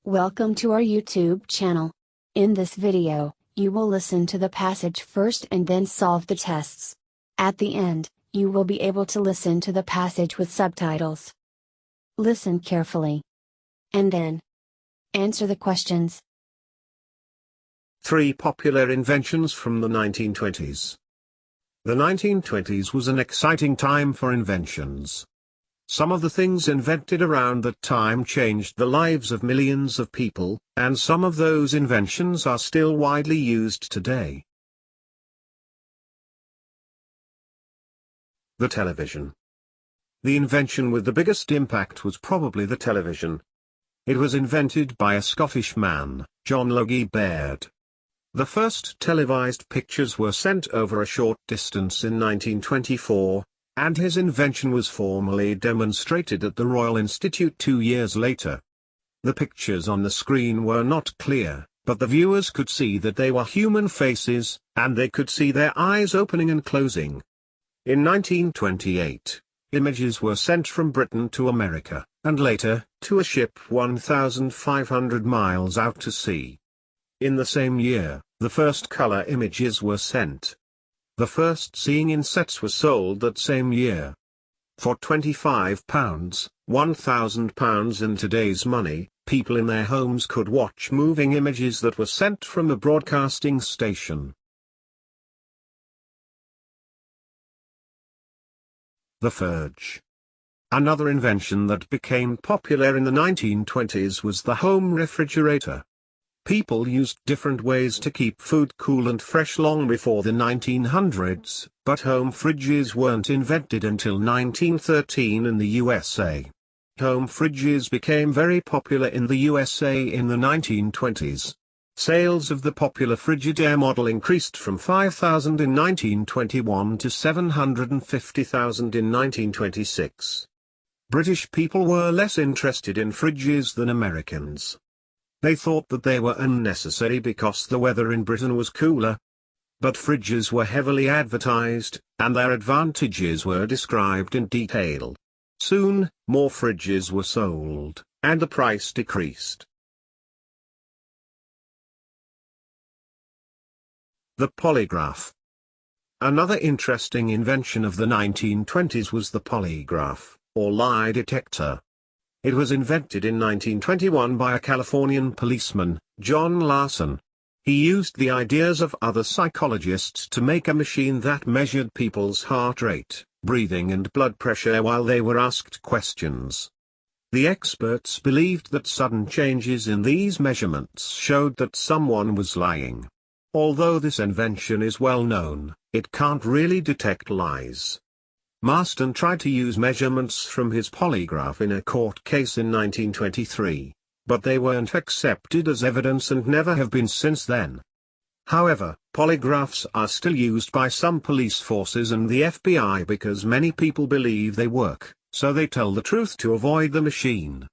Welcome to our YouTube channel. In this video, you will listen to the passage first and then solve the tests. At the end, you will be able to listen to the passage with subtitles. Listen carefully. And then, answer the questions. 3 popular inventions from the 1920s. The 1920s was an exciting time for inventions. Some of the things invented around that time changed the lives of millions of people, and some of those inventions are still widely used today. The television. The invention with the biggest impact was probably the television. It was invented by a Scottish man, John Logie Baird. The first televised pictures were sent over a short distance in 1924, and his invention was formally demonstrated at the Royal Institute 2 years later. The pictures on the screen were not clear, but the viewers could see that they were human faces, and they could see their eyes opening and closing. In 1928, images were sent from Britain to America, and later, to a ship 1,500 miles out to sea. In the same year, the first color images were sent. The first seeing-in sets were sold that same year. For £25, £1,000 in today's money, people in their homes could watch moving images that were sent from a broadcasting station. The fridge. Another invention that became popular in the 1920s was the home refrigerator. People used different ways to keep food cool and fresh long before the 1900s, but home fridges weren't invented until 1913 in the USA. Home fridges became very popular in the USA in the 1920s. Sales of the popular Frigidaire model increased from 5,000 in 1921 to 750,000 in 1926. British people were less interested in fridges than Americans. They thought that they were unnecessary because the weather in Britain was cooler. But fridges were heavily advertised, and their advantages were described in detail. Soon, more fridges were sold, and the price decreased. The polygraph. Another interesting invention of the 1920s was the polygraph, or lie detector. It was invented in 1921 by a Californian policeman, John Larson. He used the ideas of other psychologists to make a machine that measured people's heart rate, breathing and blood pressure while they were asked questions. The experts believed that sudden changes in these measurements showed that someone was lying. Although this invention is well known, it can't really detect lies. Marston tried to use measurements from his polygraph in a court case in 1923, but they weren't accepted as evidence and never have been since then. However, polygraphs are still used by some police forces and the FBI because many people believe they work, so they tell the truth to avoid the machine.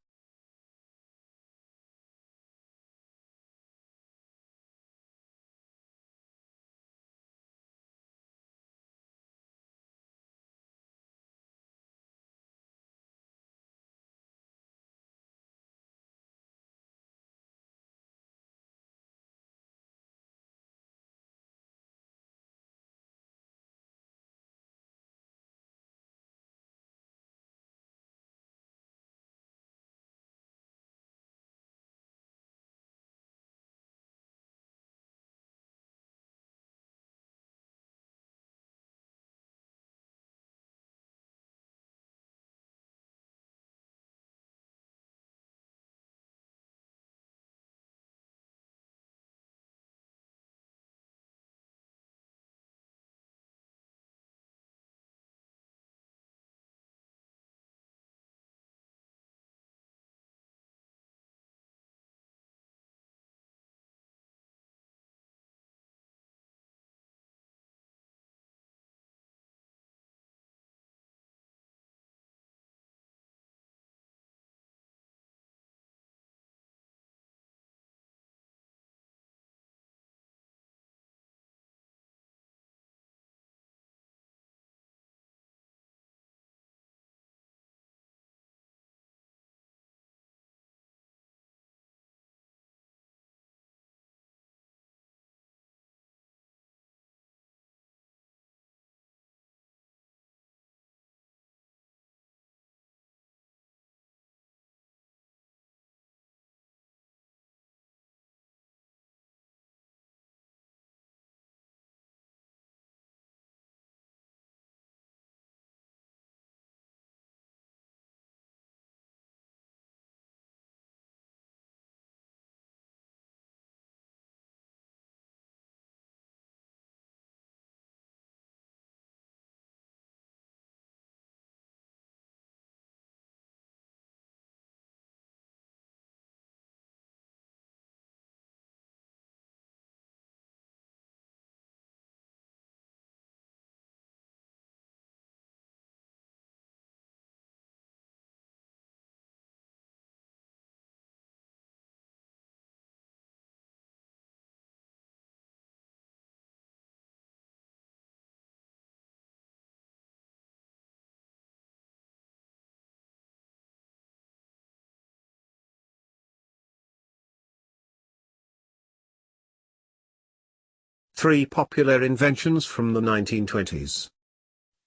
3 popular inventions from the 1920s.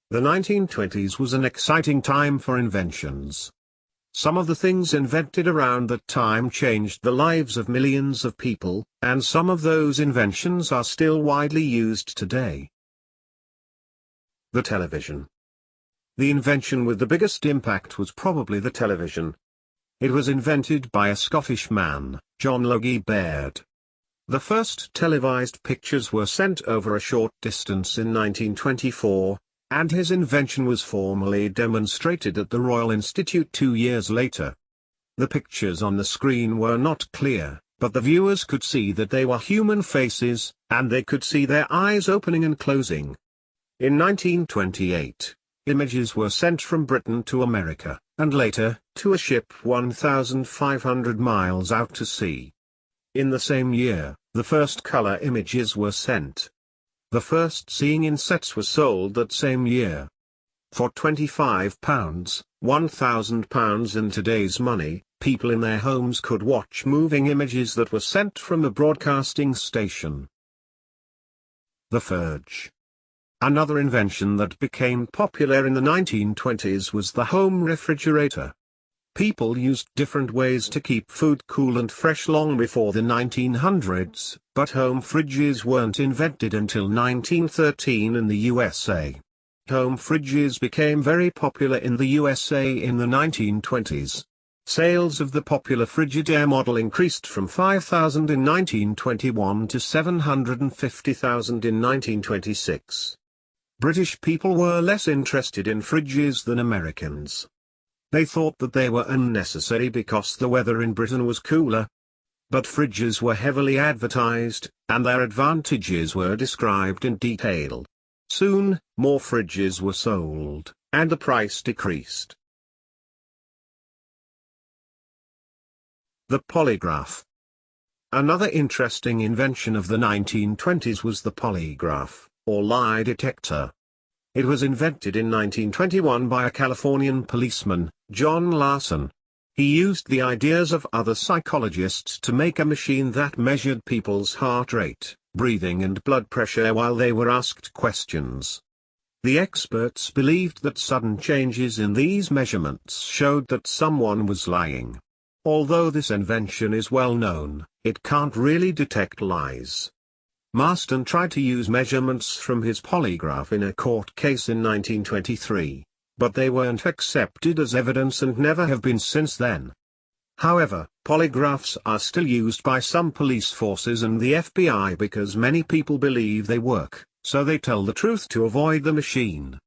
The 1920s was an exciting time for inventions. Some of the things invented around that time changed the lives of millions of people, and some of those inventions are still widely used today. The television. The invention with the biggest impact was probably the television. It was invented by a Scottish man, John Logie Baird. The first televised pictures were sent over a short distance in 1924, and his invention was formally demonstrated at the Royal Institute 2 years later. The pictures on the screen were not clear, but the viewers could see that they were human faces, and they could see their eyes opening and closing. In 1928, images were sent from Britain to America, and later, to a ship 1,500 miles out to sea. In the same year, the first color images were sent. The first seeing-in sets were sold that same year. For £25, £1,000 in today's money, people in their homes could watch moving images that were sent from a broadcasting station. The Fridge. Another invention that became popular in the 1920s was the home refrigerator. People used different ways to keep food cool and fresh long before the 1900s, but home fridges weren't invented until 1913 in the USA. Home fridges became very popular in the USA in the 1920s. Sales of the popular Frigidaire model increased from 5,000 in 1921 to 750,000 in 1926. British people were less interested in fridges than Americans. They thought that they were unnecessary because the weather in Britain was cooler. But fridges were heavily advertised, and their advantages were described in detail. Soon, more fridges were sold, and the price decreased. The polygraph. Another interesting invention of the 1920s was the polygraph, or lie detector. It was invented in 1921 by a Californian policeman, John Larson. He used the ideas of other psychologists to make a machine that measured people's heart rate, breathing and blood pressure while they were asked questions. The experts believed that sudden changes in these measurements showed that someone was lying. Although this invention is well known, it can't really detect lies. Marston tried to use measurements from his polygraph in a court case in 1923, but they weren't accepted as evidence and never have been since then. However, polygraphs are still used by some police forces and the FBI because many people believe they work, so they tell the truth to avoid the machine.